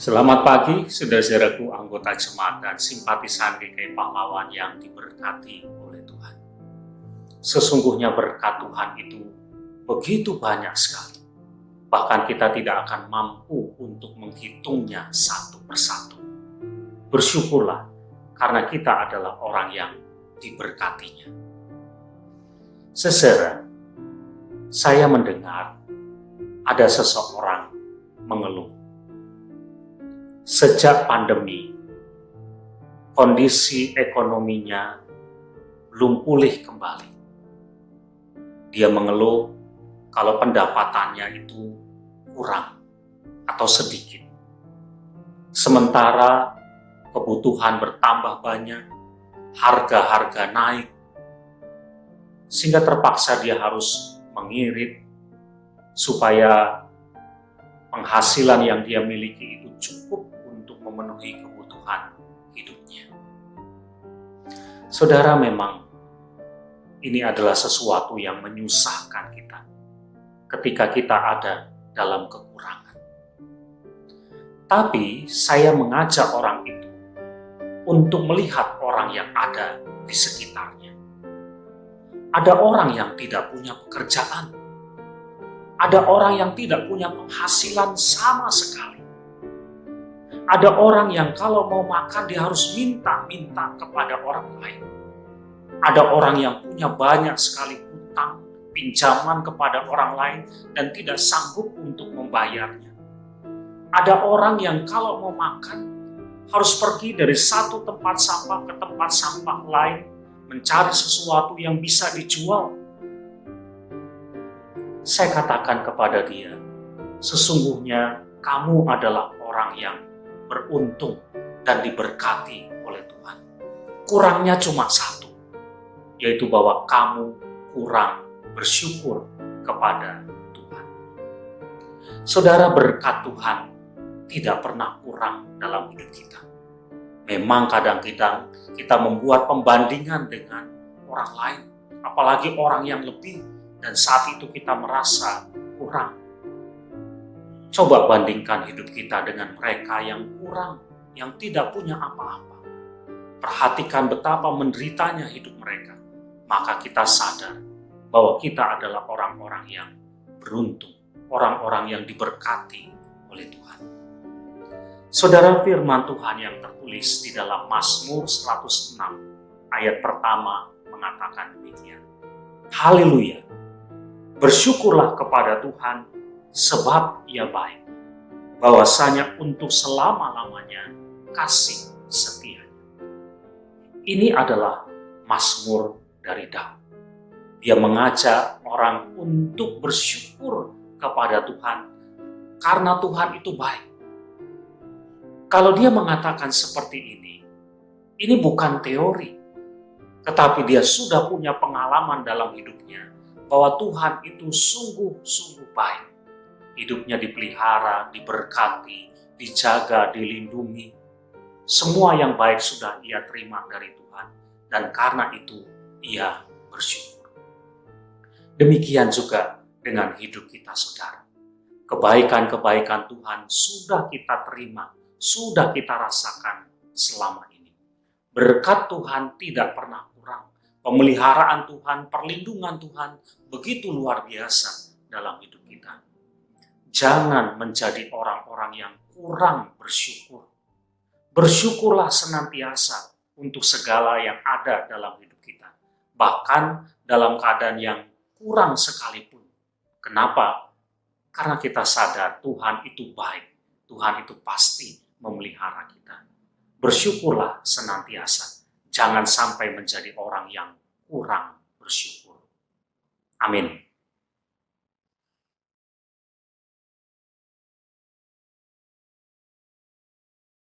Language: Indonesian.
Selamat pagi, saudara-saudaraku, anggota jemaat dan simpatisan GKI Pahlawan yang diberkati oleh Tuhan. Sesungguhnya berkat Tuhan itu begitu banyak sekali. Bahkan kita tidak akan mampu untuk menghitungnya satu persatu. Bersyukurlah karena kita adalah orang yang diberkatinya. Saudara, saya mendengar ada seseorang mengeluh. Sejak pandemi, kondisi ekonominya belum pulih kembali. Dia mengeluh kalau pendapatannya itu kurang atau sedikit. Sementara kebutuhan bertambah banyak, harga-harga naik, sehingga terpaksa dia harus mengirit supaya penghasilan yang dia miliki itu cukup untuk memenuhi kebutuhan hidupnya. Saudara, memang ini adalah sesuatu yang menyusahkan kita ketika kita ada dalam kekurangan. Tapi saya mengajak orang itu untuk melihat orang yang ada di sekitarnya. Ada orang yang tidak punya pekerjaan. Ada orang yang tidak punya penghasilan sama sekali. Ada orang yang kalau mau makan dia harus minta-minta kepada orang lain. Ada orang yang punya banyak sekali hutang, pinjaman kepada orang lain dan tidak sanggup untuk membayarnya. Ada orang yang kalau mau makan harus pergi dari satu tempat sampah ke tempat sampah lain mencari sesuatu yang bisa dijual. Saya katakan kepada dia, sesungguhnya kamu adalah orang yang beruntung dan diberkati oleh Tuhan. Kurangnya cuma satu, yaitu bahwa kamu kurang bersyukur kepada Tuhan. Saudara, berkat Tuhan tidak pernah kurang dalam hidup kita. Memang kadang-kadang kita membuat pembandingan dengan orang lain, apalagi orang yang lebih, dan saat itu kita merasa kurang. Coba bandingkan hidup kita dengan mereka yang kurang, yang tidak punya apa-apa. Perhatikan betapa menderitanya hidup mereka. Maka kita sadar bahwa kita adalah orang-orang yang beruntung, orang-orang yang diberkati oleh Tuhan. Saudara, firman Tuhan yang tertulis di dalam Mazmur 106 ayat pertama mengatakan demikian. Haleluya! Bersyukurlah kepada Tuhan sebab Ia baik, bahwasanya untuk selama-lamanya kasih setianya. Ini adalah Mazmur dari Daud. Dia mengajak orang untuk bersyukur kepada Tuhan karena Tuhan itu baik. Kalau dia mengatakan seperti ini bukan teori, tetapi dia sudah punya pengalaman dalam hidupnya bahwa Tuhan itu sungguh-sungguh baik. Hidupnya dipelihara, diberkati, dijaga, dilindungi. Semua yang baik sudah ia terima dari Tuhan. Dan karena itu ia bersyukur. Demikian juga dengan hidup kita, saudara. Kebaikan-kebaikan Tuhan sudah kita terima, sudah kita rasakan selama ini. Berkat Tuhan tidak pernah kurang. Pemeliharaan Tuhan, perlindungan Tuhan begitu luar biasa dalam hidup kita. Jangan menjadi orang-orang yang kurang bersyukur. Bersyukurlah senantiasa untuk segala yang ada dalam hidup kita. Bahkan dalam keadaan yang kurang sekalipun. Kenapa? Karena kita sadar Tuhan itu baik. Tuhan itu pasti memelihara kita. Bersyukurlah senantiasa. Jangan sampai menjadi orang yang kurang bersyukur. Amin.